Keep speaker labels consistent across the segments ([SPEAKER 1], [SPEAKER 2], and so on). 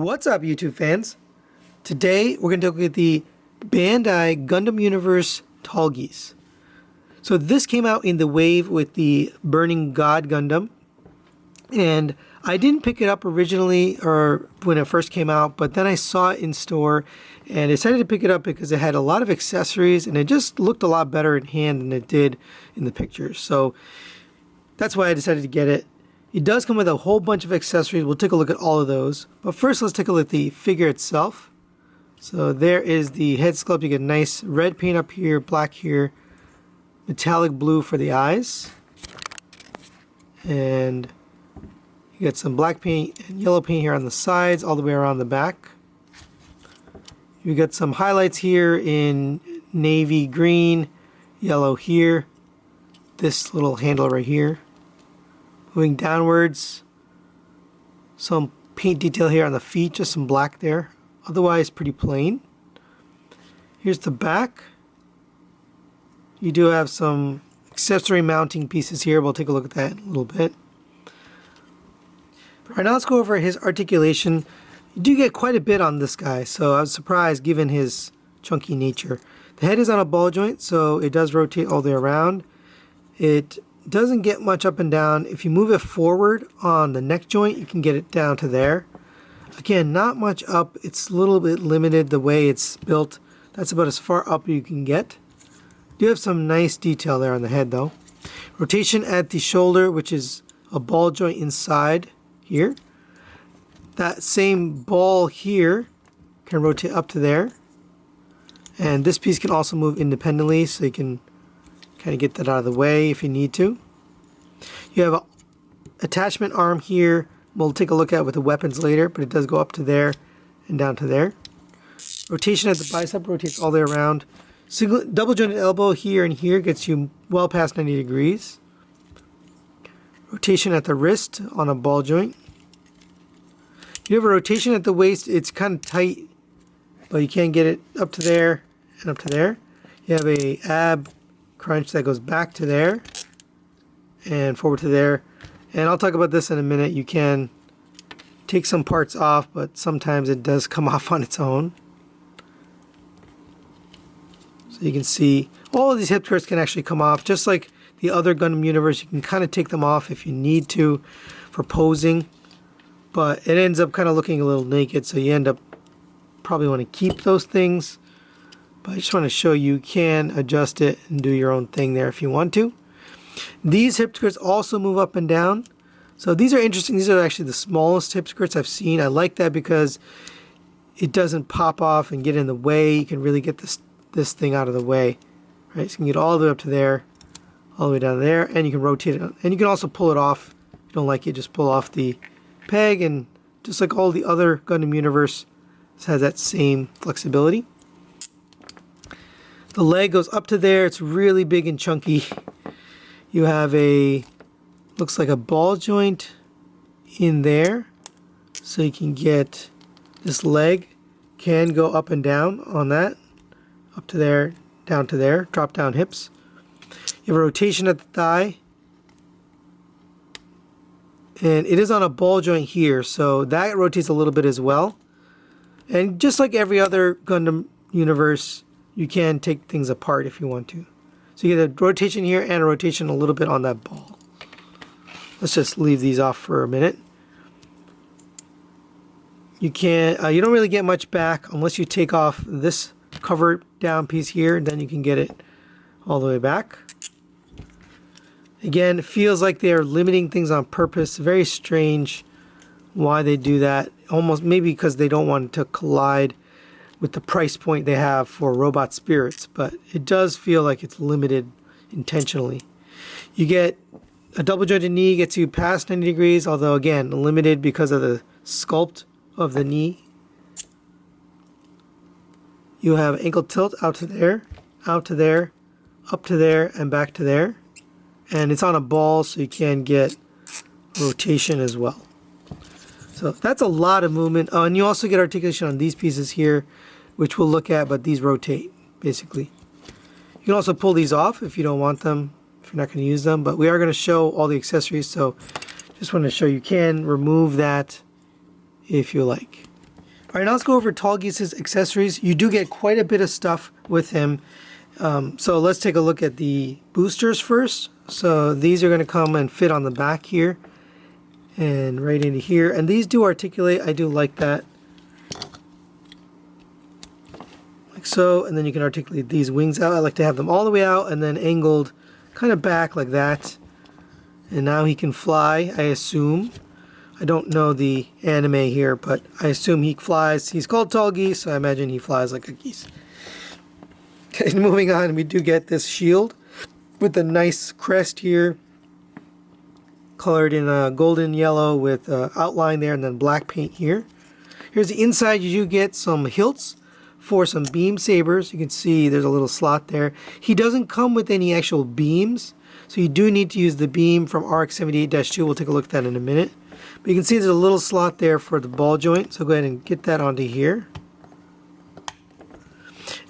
[SPEAKER 1] What's up, YouTube fans? Today we're going to look at the Bandai Gundam Universe Tallgeese. So this came out in the wave with the Burning God Gundam, and I didn't pick it up originally or when it first came out, but then I saw it in store and I decided to pick it up because it had a lot of accessories and it just looked a lot better in hand than it did in the pictures. So that's why I decided to get it. It does come with a whole bunch of accessories. We'll take a look at all of those. But first, let's take a look at the figure itself. So there is the head sculpt. You get nice red paint up here, black here, metallic blue for the eyes. And you get some black paint and yellow paint here on the sides, all the way around the back. You got some highlights here in navy green, yellow here, this little handle right here. Moving downwards, some paint detail here on the feet, just some black there. Otherwise, pretty plain. Here's the back. You do have some accessory mounting pieces here. We'll take a look at that in a little bit. All right, now let's go over his articulation. You do get quite a bit on this guy, so I was surprised given his chunky nature. The head is on a ball joint, so it does rotate all the way around. It doesn't get much up and down. If you move it forward on the neck joint, you can get it down to there. Again, not much up. It's a little bit limited the way it's built. That's about as far up you can get. You do have some nice detail there on the head though. Rotation at the shoulder, which is a ball joint inside here. That same ball here can rotate up to there. And this piece can also move independently, so you can kind of get that out of the way if you need to. You have an attachment arm here. We'll take a look at with the weapons later, but it does go up to there and down to there. Rotation at the bicep rotates all the way around. Single, double jointed elbow here and here gets you well past 90 degrees. Rotation at the wrist on a ball joint. You have a rotation at the waist. It's kind of tight, but you can get it up to there and up to there. You have a ab crunch that goes back to there and forward to there. And I'll talk about this in a minute. You can take some parts off, but sometimes it does come off on its own. So you can see all of these hip skirts can actually come off. Just like the other Gundam universe, you can kind of take them off if you need to for posing. But it ends up kind of looking a little naked, so you end up probably want to keep those things. But I just want to show you can adjust it and do your own thing there if you want to. These hip skirts also move up and down. So these are interesting. These are actually the smallest hip skirts I've seen. I like that because it doesn't pop off and get in the way. You can really get this thing out of the way. Right? So you can get all the way up to there, all the way down there, and you can rotate it. And you can also pull it off. If you don't like it, just pull off the peg, and just like all the other Gundam universe, this has that same flexibility. The leg goes up to there. It's really big and chunky. You have looks like a ball joint in there. So you can get this leg can go up and down on that. Up to there, down to there, drop down hips. You have a rotation at the thigh. And it is on a ball joint here, so that rotates a little bit as well. And just like every other Gundam universe, you can take things apart if you want to. So you get a rotation here and a rotation a little bit on that ball. Let's just leave these off for a minute. You don't really get much back unless you take off this cover down piece here, and then you can get it all the way back. Again, it feels like they are limiting things on purpose. Very strange why they do that. Almost maybe because they don't want to collide with the price point they have for robot spirits, but it does feel like it's limited intentionally. You get a double jointed knee, gets you past 90 degrees, although again, limited because of the sculpt of the knee. You have ankle tilt out to there, out to there, up to there, and back to there. And it's on a ball, so you can get rotation as well. So that's a lot of movement. Oh, and you also get articulation on these pieces here, which we'll look at, but these rotate, basically. You can also pull these off if you don't want them, if you're not going to use them, but we are going to show all the accessories, so just want to show you can remove that if you like. Alright, now let's go over Tallgeese's accessories. You do get quite a bit of stuff with him. So let's take a look at the boosters first. So these are going to come and fit on the back here and right into here. And these do articulate. I do like that. Like so. And then you can articulate these wings out. I like to have them all the way out and then angled kind of back like that. And now he can fly, I assume. I don't know the anime here, but I assume he flies. He's called Tallgeese, so I imagine he flies like a geese. Okay, moving on, we do get this shield with a nice crest here, colored in a golden yellow with outline there and then black paint here. Here's the inside. You do get some hilts for some beam sabers. You can see there's a little slot there. He doesn't come with any actual beams, so you do need to use the beam from RX-78-2. We'll take a look at that in a minute. But you can see there's a little slot there for the ball joint, so go ahead and get that onto here.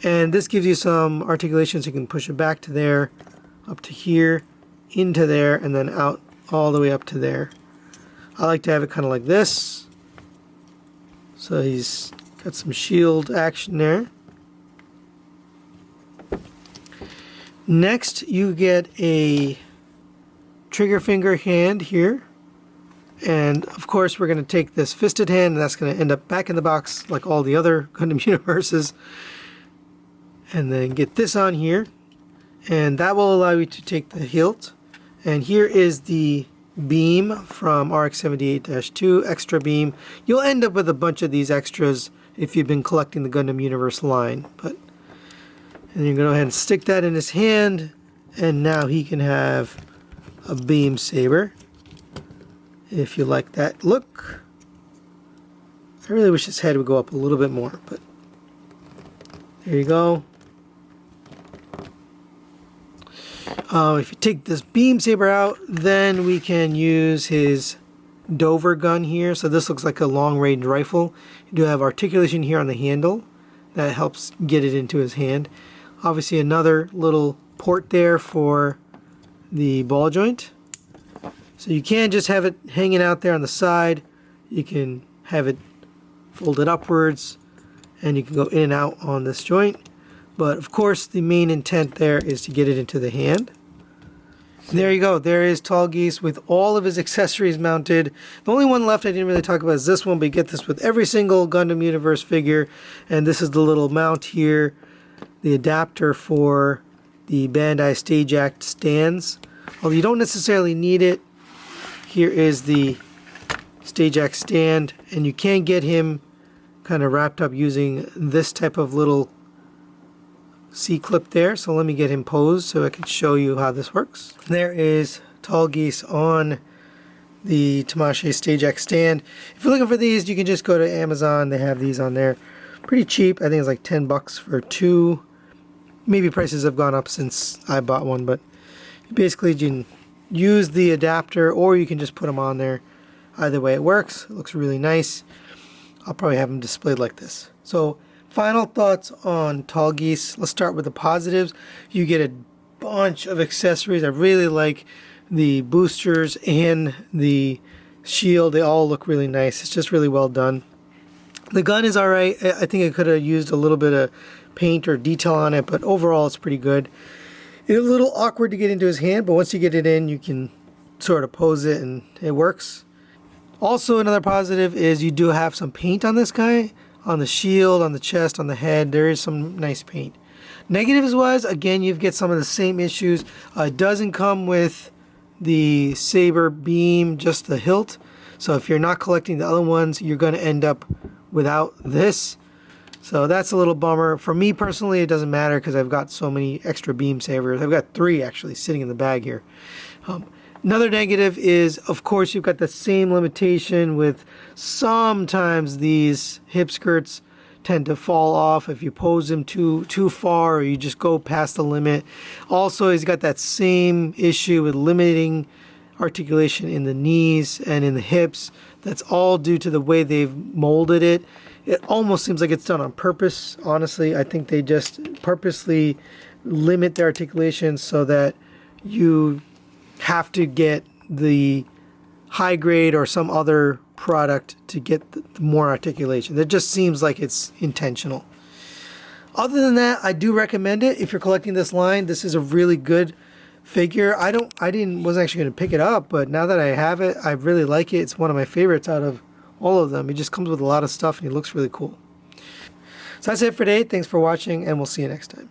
[SPEAKER 1] And this gives you some articulation, so you can push it back to there, up to here, into there, and then out all the way up to there. I like to have it kind of like this. So he's got some shield action there. Next, you get a trigger finger hand here. And of course, we're going to take this fisted hand, and that's going to end up back in the box like all the other Gundam universes. And then get this on here, and that will allow you to take the hilt. And here is the beam from RX-78-2, extra beam. You'll end up with a bunch of these extras if you've been collecting the Gundam Universe line. And you're going to go ahead and stick that in his hand, and now he can have a beam saber, if you like that look. I really wish his head would go up a little bit more, but there you go. If you take this beam saber out, then we can use his Dover gun here. So this looks like a long range rifle. You do have articulation here on the handle that helps get it into his hand. Obviously another little port there for the ball joint. So you can just have it hanging out there on the side. You can have it folded upwards, and you can go in and out on this joint. But of course the main intent there is to get it into the hand. There you go. There is Tallgeese with all of his accessories mounted. The only one left I didn't really talk about is this one, but you get this with every single Gundam Universe figure. And this is the little mount here, the adapter for the Bandai Stage Act stands. Although you don't necessarily need it. Here is the Stage Act stand, and you can get him kind of wrapped up using this type of little C-clip there. So let me get him posed so I can show you how this works. There is Tallgeese on the Tamashii Stage Act stand. If you're looking for these, you can just go to Amazon. They have these on there. Pretty cheap. I think it's like 10 bucks for two. Maybe prices have gone up since I bought one, but basically you can use the adapter, or you can just put them on there. Either way it works. It looks really nice. I'll probably have them displayed like this. So final thoughts on Tallgeese. Let's start with the positives. You get a bunch of accessories. I really like the boosters and the shield. They all look really nice. It's just really well done. The gun is alright. I think I could have used a little bit of paint or detail on it, but overall it's pretty good. It's a little awkward to get into his hand, but once you get it in, you can sort of pose it and it works. Also, another positive is you do have some paint on this guy. On the shield, on the chest, on the head, there is some nice paint. Negatives wise, again, you get some of the same issues. It doesn't come with the saber beam, just the hilt. So if you're not collecting the other ones, you're going to end up without this. So that's a little bummer. For me personally, it doesn't matter because I've got so many extra beam sabers. I've got 3 actually sitting in the bag here. Another negative is, of course, you've got the same limitation with sometimes these hip skirts tend to fall off if you pose them too far, or you just go past the limit. Also, he's got that same issue with limiting articulation in the knees and in the hips. That's all due to the way they've molded it. It almost seems like it's done on purpose, honestly. I think they just purposely limit the articulation so that you have to get the high grade or some other product to get the more articulation. It just seems like it's intentional. Other than that, I do recommend it if you're collecting this line. This is a really good figure. Wasn't actually going to pick it up, but now that I have it, I really like it. It's one of my favorites out of all of them. It just comes with a lot of stuff and it looks really cool. So that's it for today. Thanks for watching, and we'll see you next time.